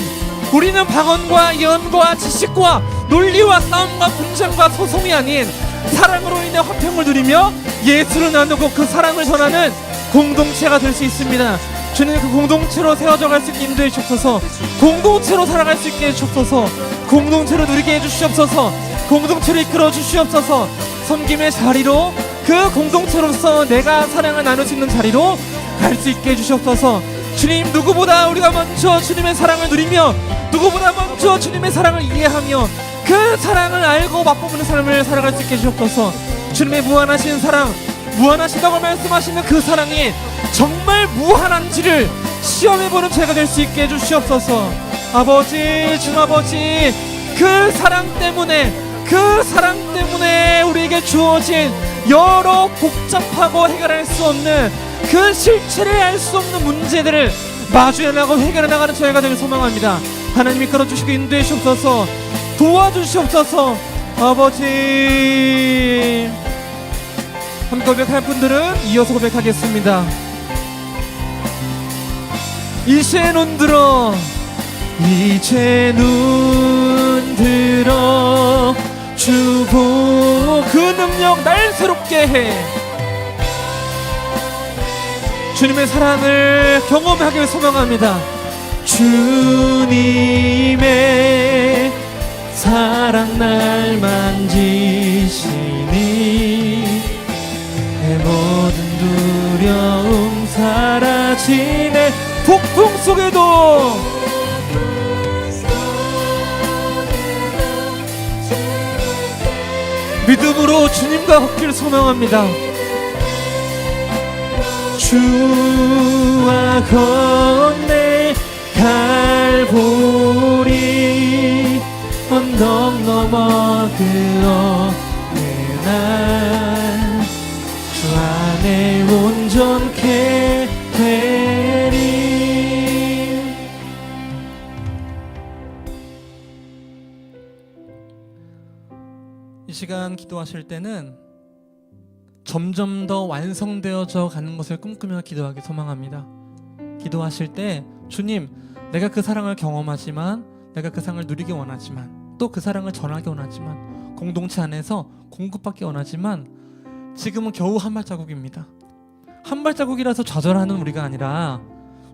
S1: 방언과 예언과 지식과 논리와 싸움과 분쟁과 소송이 아닌 사랑으로 인해 화평을 누리며 예수를 나누고 그 사랑을 전하는 공동체가 될 수 있습니다. 주님, 그 공동체로 세워져 갈 수 있게 인도해 주옵소서. 공동체로 살아갈 수 있게 해주옵소서. 공동체로 누리게 해주시옵소서. 공동체를 이끌어 주시옵소서. 섬김의 자리로, 그 공동체로서 내가 사랑을 나눌 수 있는 자리로 갈 수 있게 해주시옵소서. 주님, 누구보다 우리가 먼저 주님의 사랑을 누리며, 누구보다 먼저 주님의 사랑을 이해하며, 그 사랑을 알고 맛보는 삶을 살아갈 수 있게 해주옵소서. 주님의 무한하신 사랑, 무한하시다고 말씀하시는 그 사랑이 정말 무한한지를 시험해보는 죄가 될 수 있게 해주시옵소서. 아버지, 주아버지, 그 사랑 때문에 우리에게 주어진 여러 복잡하고 해결할 수 없는 그 실체를 알 수 없는 문제들을 마주해 나가고 해결해 나가는 저희가 되길 소망합니다. 하나님이 끌어주시고 인도해 주옵소서. 도와주시옵소서. 아버지, 함께 고백할 분들은 이어서 고백하겠습니다. 이제 눈 들어, 이제 눈 들어, 주보 그 능력 날 새롭게 해. 주님의 사랑을 경험하길 소망합니다. 주님의 사랑 날 만지시니 내 모든 두려움 사라지네. 폭풍 속에도 믿음으로 주님과 걷기를 소망합니다. 주와 건네 갈보리 언덕 넘어 그 어느 날 주 안에 온전케 되리. 이 시간 기도하실 때는 점점 더 완성되어져 가는 것을 꿈꾸며 기도하기 소망합니다. 기도하실 때 주님, 내가 그 사랑을 경험하지만, 내가 그 사랑을 누리기 원하지만, 또 그 사랑을 전하기 원하지만, 공동체 안에서 공급받기 원하지만 지금은 겨우 한 발자국입니다. 한 발자국이라서 좌절하는 우리가 아니라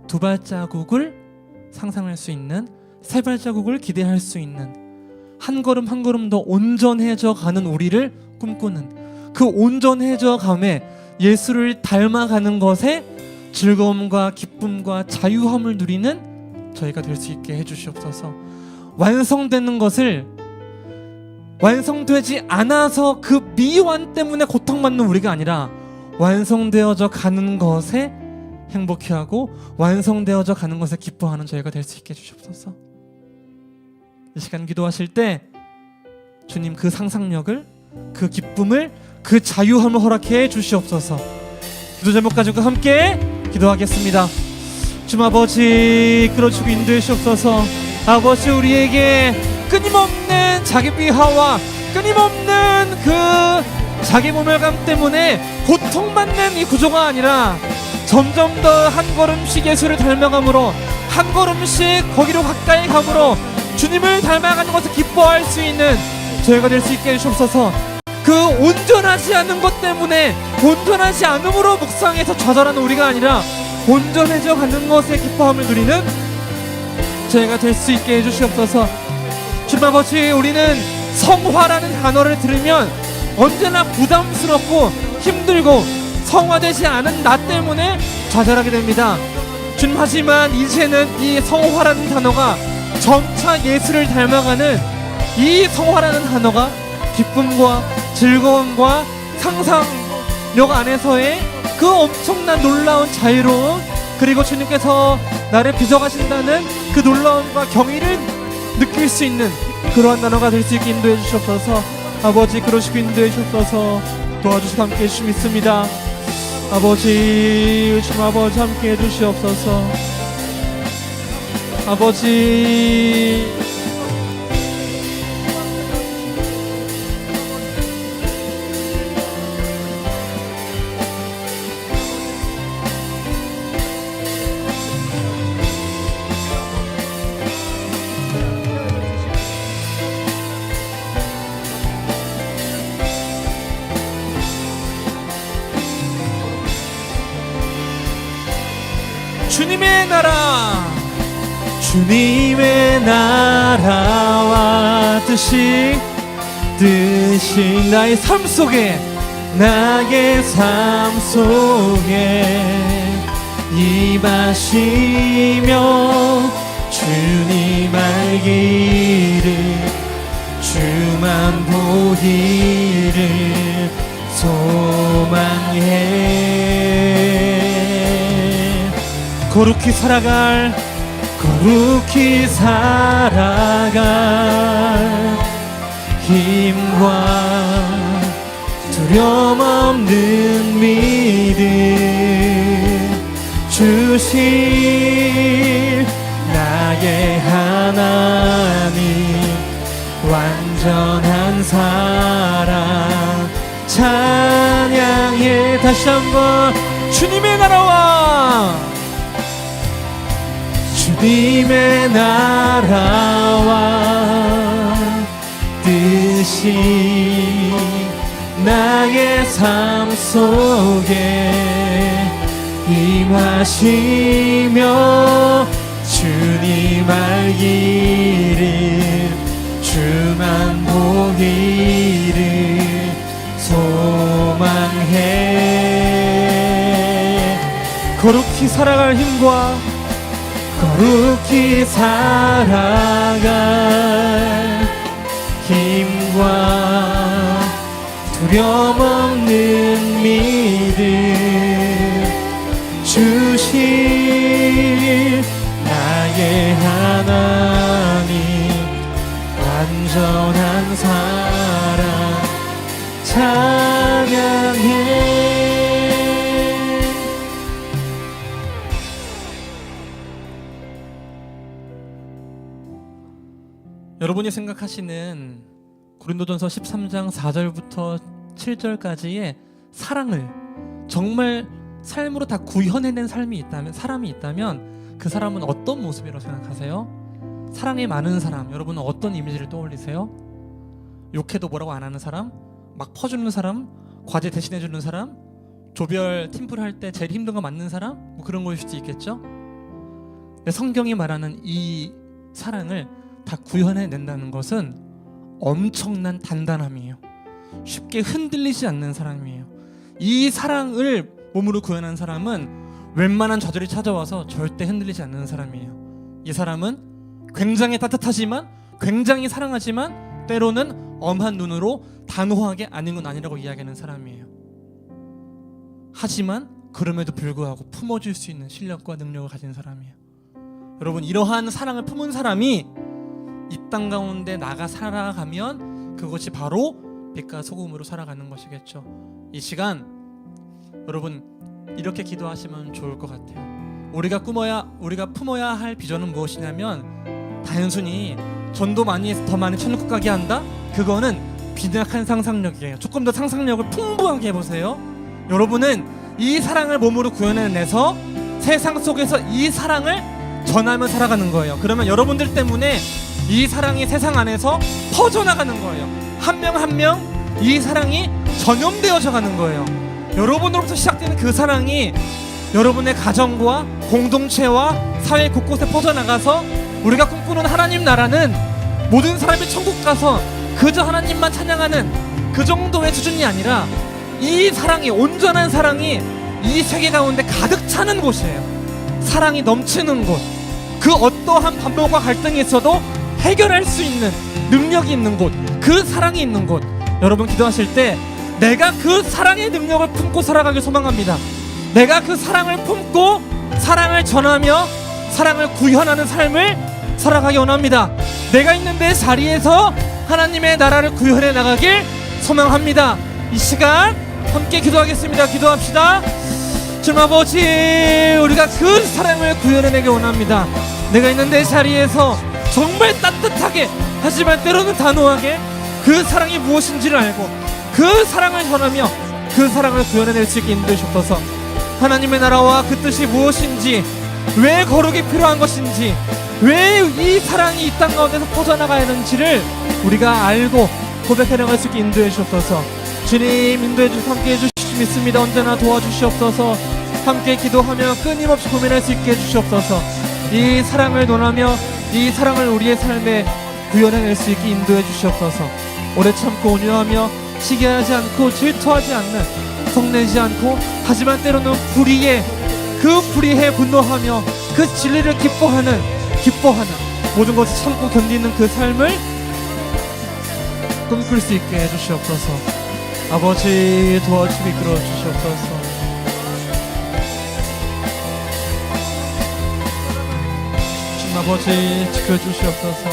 S1: 두 발자국을 상상할 수 있는, 세 발자국을 기대할 수 있는, 한 걸음 한 걸음 더 온전해져 가는 우리를 꿈꾸는 그 온전해져 감에 예수를 닮아가는 것에 즐거움과 기쁨과 자유함을 누리는 저희가 될 수 있게 해주시옵소서. 완성되는 것을 완성되지 않아서 그 미완 때문에 고통받는 우리가 아니라 완성되어져 가는 것에 행복해하고 완성되어져 가는 것에 기뻐하는 저희가 될 수 있게 해주시옵소서. 이 시간 기도하실 때 주님 그 상상력을, 그 기쁨을, 그 자유함을 허락해 주시옵소서. 기도 제목 가지고 함께 기도하겠습니다. 주님 아버지, 끌어주고 인도해 주시옵소서. 아버지, 우리에게 끊임없는 자기 비하와 끊임없는 그 자기 모멸감 때문에 고통받는 이 구조가 아니라 점점 더 한 걸음씩 예수를 닮아감으로, 한 걸음씩 거기로 가까이 감으로 주님을 닮아가는 것을 기뻐할 수 있는 저희가 될 수 있게 해주옵소서. 그 온전하지 않은 것 때문에, 온전하지 않음으로 묵상해서 좌절하는 우리가 아니라 온전해져 가는 것에 기뻐함을 누리는 저희가 될 수 있게 해주시옵소서. 주님 아버지, 우리는 성화라는 단어를 들으면 언제나 부담스럽고 힘들고 성화되지 않은 나 때문에 좌절하게 됩니다. 주님, 하지만 이제는 이 성화라는 단어가 점차 예수를 닮아가는 이 성화라는 단어가 기쁨과 즐거움과 상상력 안에서의 그 엄청난 놀라운 자유로움, 그리고 주님께서 나를 빚어가신다는 그 놀라움과 경의를 느낄 수 있는 그러한 단어가 될 수 있게 인도해 주시옵소서. 아버지, 그러시고 인도해 주셔서 도와주시고 함께 해주시 믿습니다. 아버지, 주님 아버지 함께 해주시옵소서. 아버지, 주님의 나라, 주님의 나라와 뜻이 나의 삶 속에, 나의 삶 속에 임하시며 주님 알기를, 주 주만 보기를 소망해. 거룩히 살아갈 힘과 두려움 없는 믿음 주실 나의 하나님, 완전한 사랑 찬양해. 다시 한번 주님의 나라와 주님의 나라와 뜻이 나의 삶 속에 임하시며 주님 알기를 주만 보기를 소망해. 거룩히 살아갈 힘과 거룩히 살아갈 힘과 두려움 없는 믿음 주실 나의 하나님, 완전한 사랑 찬양해. 여러분이 생각하시는 고린도전서 13장 4절부터 7절까지의 사랑을 정말 삶으로 다 구현해낸 사람이 있다면 그 사람은 어떤 모습이라고 생각하세요? 사랑이 많은 사람, 여러분은 어떤 이미지를 떠올리세요? 욕해도 뭐라고 안 하는 사람, 막 퍼주는 사람, 과제 대신해주는 사람, 조별 팀플 할 때 제일 힘든 거 맞는 사람, 뭐 그런 거일 수도 있겠죠? 근데 성경이 말하는 이 사랑을 다 구현해낸다는 것은 엄청난 단단함이에요. 쉽게 흔들리지 않는 사람이에요. 이 사랑을 몸으로 구현한 사람은 웬만한 좌절이 찾아와서 절대 흔들리지 않는 사람이에요. 이 사람은 굉장히 따뜻하지만, 굉장히 사랑하지만 때로는 엄한 눈으로 단호하게 아닌 건 아니라고 이야기하는 사람이에요. 하지만 그럼에도 불구하고 품어줄 수 있는 실력과 능력을 가진 사람이에요. 여러분, 이러한 사랑을 품은 사람이 이 땅 가운데 나가 살아가면 그것이 바로 빛과 소금으로 살아가는 것이겠죠. 이 시간 여러분 이렇게 기도하시면 좋을 것 같아요. 우리가 품어야 할 비전은 무엇이냐면, 단순히 전도 더 많이 천국 가게 한다? 그거는 빈약한 상상력이에요. 조금 더 상상력을 풍부하게 해보세요. 여러분은 이 사랑을 몸으로 구현해내서 세상 속에서 이 사랑을 전하며 살아가는 거예요. 그러면 여러분들 때문에 이 사랑이 세상 안에서 퍼져나가는 거예요. 한 명 한 명 이 사랑이 전염되어져 가는 거예요. 여러분으로부터 시작되는 그 사랑이 여러분의 가정과 공동체와 사회 곳곳에 퍼져나가서 우리가 꿈꾸는 하나님 나라는 모든 사람이 천국 가서 그저 하나님만 찬양하는 그 정도의 수준이 아니라, 이 사랑이, 온전한 사랑이 이 세계 가운데 가득 차는 곳이에요. 사랑이 넘치는 곳, 그 어떠한 반복과 갈등이 있어도 해결할 수 있는 능력이 있는 곳, 그 사랑이 있는 곳. 여러분 기도하실 때 내가 그 사랑의 능력을 품고 살아가길 소망합니다. 내가 그 사랑을 품고 사랑을 전하며 사랑을 구현하는 삶을 살아가기 원합니다. 내가 있는 내 자리에서 하나님의 나라를 구현해 나가길 소망합니다. 이 시간 함께 기도하겠습니다. 기도합시다. 주님 아버지, 우리가 그 사랑을 구현해내기 원합니다. 내가 있는 내 자리에서 정말 따뜻하게, 하지만 때로는 단호하게 그 사랑이 무엇인지를 알고 그 사랑을 전하며 그 사랑을 구현해낼 수 있게 인도해 주옵소서. 하나님의 나라와 그 뜻이 무엇인지, 왜 거룩이 필요한 것인지, 왜 이 사랑이 이 땅 가운데서 퍼져나가야 하는지를 우리가 알고 고백해 나갈 수 있게 인도해 주옵소서. 주님 인도해 주셔서 함께 해주시기 믿습니다. 언제나 도와주시옵소서. 함께 기도하며 끊임없이 고민할 수 있게 해주시옵소서. 이 사랑을 논하며 이 사랑을 우리의 삶에 구현해낼 수 있게 인도해 주시옵소서. 오래 참고 온유하며 시기하지 않고 질투하지 않는, 성내지 않고, 하지만 때로는 불의에 분노하며 그 진리를 기뻐하는 모든 것을 참고 견디는 그 삶을 꿈꿀 수 있게 해주시옵소서. 아버지 도와주시고 이끌어 주시옵소서. 주님 아버지 지켜주시옵소서.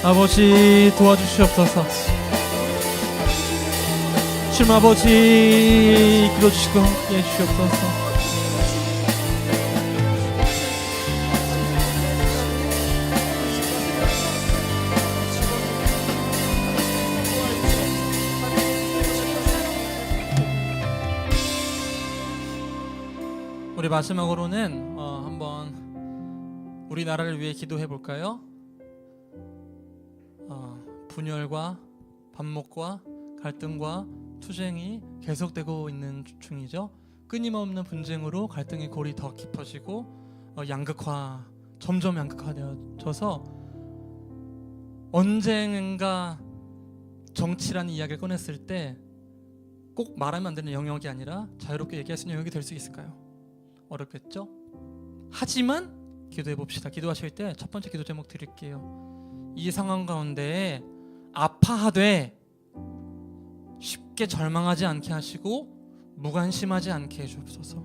S1: 아버지 도와주시옵소서. 주님 아버지 이끌어주시고 함께해 주시옵소서. 우리 마지막으로는 한번 우리나라를 위해 기도해 볼까요? 분열과 반목과 갈등과 투쟁이 계속되고 있는 중이죠. 끊임없는 분쟁으로 갈등의 골이 더 깊어지고 점점 양극화되어져서 언젠가 정치라는 이야기를 꺼냈을 때 꼭 말하면 안 되는 영역이 아니라 자유롭게 얘기할 수 있는 영역이 될 수 있을까요? 어렵겠죠? 하지만 기도해 봅시다. 기도하실 때 첫 번째 기도 제목 드릴게요. 이 상황 가운데 아파하되 쉽게 절망하지 않게 하시고 무관심하지 않게 해주옵소서.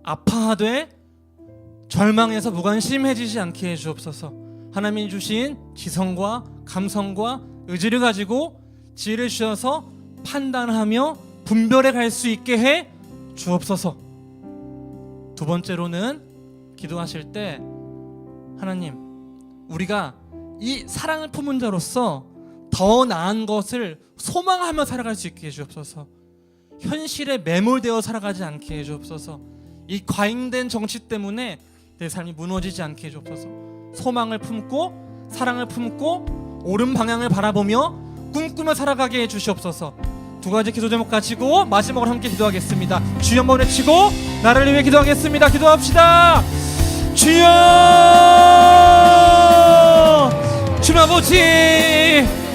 S1: 아파하되 절망해서 무관심해지지 않게 해주옵소서. 하나님이 주신 지성과 감성과 의지를 가지고 지혜를 주셔서 판단하며 분별해 갈 수 있게 해 주옵소서. 두 번째로는 기도하실 때 하나님, 우리가 이 사랑을 품은 자로서 더 나은 것을 소망하며 살아갈 수 있게 해주옵소서. 현실에 매몰되어 살아가지 않게 해주옵소서. 이 과잉된 정치 때문에 내 삶이 무너지지 않게 해주옵소서. 소망을 품고 사랑을 품고 옳은 방향을 바라보며 꿈꾸며 살아가게 해주시옵소서. 두 가지 기도 제목 가지고 마지막으로 함께 기도하겠습니다. 주여 한번 외치고 나라를 위해 기도하겠습니다. 기도합시다. 주여, 주님 아버지,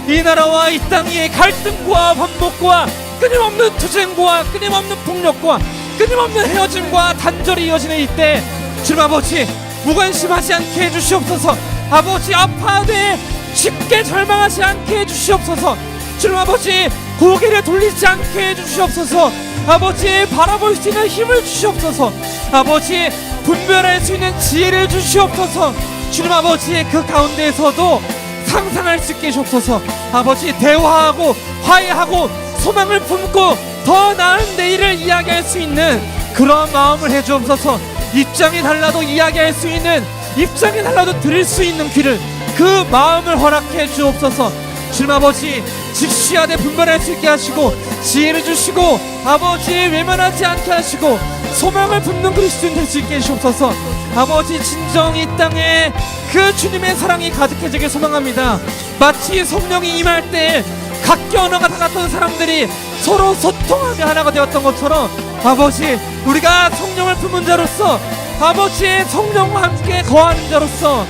S1: 이 나라와 이 땅의 갈등과 반목과 끊임없는 투쟁과 끊임없는 폭력과 끊임없는 헤어짐과 단절이 이어지는 이때 주님 아버지 무관심하지 않게 해주시옵소서. 아버지 아파하되 쉽게 절망하지 않게 해주시옵소서. 주님 아버지 고개를 돌리지 않게 해주시옵소서. 아버지 바라볼 수 있는 힘을 주시옵소서. 아버지 분별할 수 있는 지혜를 주시옵소서. 주님 아버지 그 가운데에서도 상상할 수 있게 해주옵소서. 아버지 대화하고 화해하고 소망을 품고 더 나은 내일을 이야기할 수 있는 그런 마음을 해주옵소서. 입장이 달라도 이야기할 수 있는, 입장이 달라도 들을 수 있는 귀를, 그 마음을 허락해 주옵소서. 주님 아버지 직시하되 분별할 수 있게 하시고 지혜를 주시고 아버지 외면하지 않게 하시고 소망을 품는 그리스도인 될 수 있게 해주옵소서. 아버지 진정 이 땅에 그 주님의 사랑이 가득해지길 소망합니다. 마치 성령이 임할 때 각기 언어가 달랐던 사람들이 서로 소통하며 하나가 되었던 것처럼 아버지 우리가 성령을 품은 자로서 아버지의 성령과 함께 거하는 자로서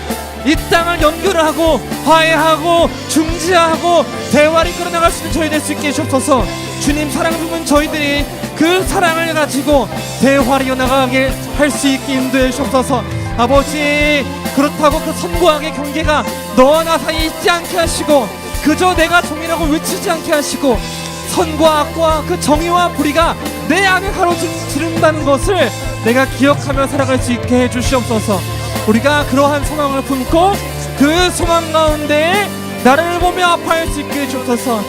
S1: 이 땅을 연결을 하고 화해하고 중지하고 대화를 끌어나갈 수 있는 저희 될 수 있게 해주옵소서. 주님 사랑을 품은 저희들이 그 사랑을 가지고 대화를 이어나가게 할 수 있게 인도해 주옵소서. 아버지 그렇다고 그 선과 악의 경계가 너와 나 사이에 있지 않게 하시고 그저 내가 정의라고 외치지 않게 하시고 선과 악과 그 정의와 불의가 내 안에 가로지른다는 것을 내가 기억하며 살아갈 수 있게 해주시옵소서. 우리가 그러한 소망을 품고 그 소망 가운데 나를 보며 아파할 수 있게 해주옵소서.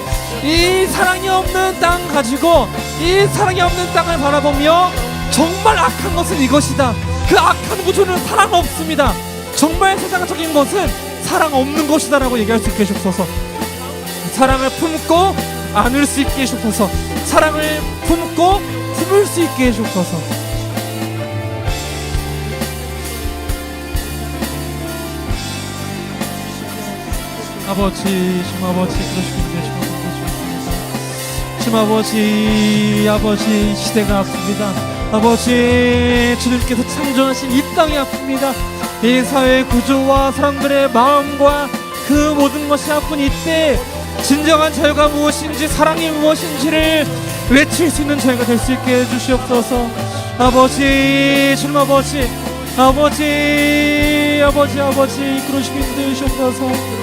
S1: 이 사랑이 없는 땅 가지고 이 사랑이 없는 땅을 바라보며 정말 악한 것은 이것이다, 그 악한 구조는 사랑 없습니다, 정말 세상적인 것은 사랑 없는 것이다 라고 얘기할 수 있게 해주옵소서. 사랑을 품고 안을 수 있게 해주옵소서. 사랑을 품고 품을 수 있게 해주옵소서. 아버지, 심 아버지 그러시군요. 심 아버지, 아버지 시대가 아픕니다. 아버지 주님께서 창조하신 이 땅이 아픕니다. 이 사회의 구조와 사람들의 마음과 그 모든 것이 아픈 이때 진정한 자유가 무엇인지 사랑이 무엇인지를 외칠 수 있는 저희가 될 수 있게 해주시옵소서. 아버지, 주님 아버지, 아버지, 아버지, 아버지 이끌어주시게 해주시옵소서.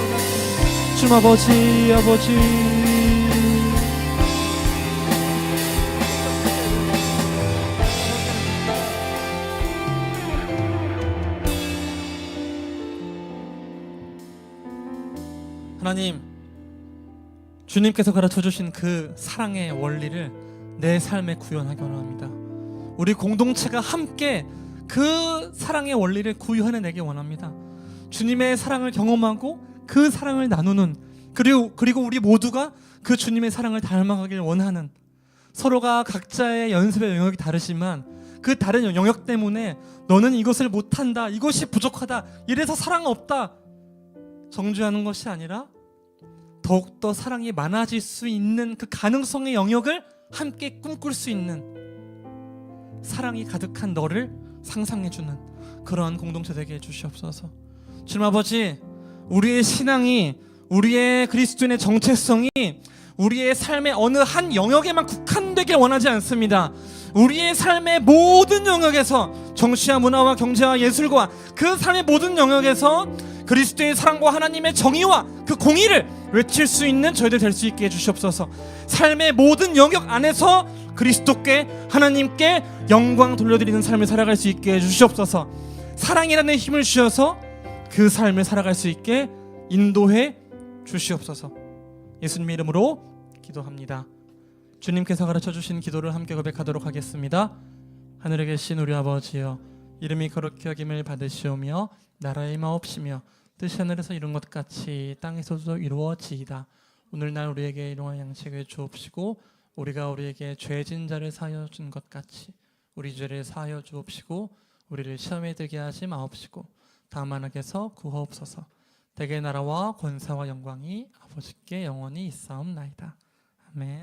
S2: 주님 아버지
S1: 하나님, 주님께서 가르쳐 주신 그 사랑의 원리를 내 삶에 구현하기 원합니다. 우리 공동체가 함께 그 사랑의 원리를 구현해내기 원합니다. 주님의 사랑을 경험하고 그 사랑을 나누는, 그리고 우리 모두가 그 주님의 사랑을 닮아가길 원하는, 서로가 각자의 연습의 영역이 다르지만 그 다른 영역 때문에 너는 이것을 못한다, 이것이 부족하다, 이래서 사랑 없다 정죄하는 것이 아니라 더욱더 사랑이 많아질 수 있는 그 가능성의 영역을 함께 꿈꿀 수 있는, 사랑이 가득한 너를 상상해주는 그러한 공동체 되게 해주시옵소서. 주님 아버지, 우리의 신앙이, 우리의 그리스도인의 정체성이 우리의 삶의 어느 한 영역에만 국한되길 원하지 않습니다. 우리의 삶의 모든 영역에서, 정치와 문화와 경제와 예술과 그 삶의 모든 영역에서 그리스도의 사랑과 하나님의 정의와 그 공의를 외칠 수 있는 저희들 될 수 있게 해주시옵소서. 삶의 모든 영역 안에서 그리스도께, 하나님께 영광 돌려드리는 삶을 살아갈 수 있게 해주시옵소서. 사랑이라는 힘을 주셔서 그 삶을 살아갈 수 있게 인도해 주시옵소서. 예수님의 이름으로 기도합니다. 주님께서 가르쳐주신 기도를 함께 고백하도록 하겠습니다. 하늘에 계신 우리 아버지여, 이름이 거룩히 여김을 받으시오며 나라의 마옵시며 뜻이 하늘에서 이룬 것 같이 땅에서도 이루어지이다. 오늘날 우리에게 일용할 양식을 주옵시고 우리가 우리에게 죄진 자를 사하여 준 것 같이 우리 죄를 사하여 주옵시고 우리를 시험에 들게 하지 마옵시고 다만 악에서 구하옵소서. 대개 나라와 권세와 영광이 아버지께 영원히 있사옵나이다. 아멘.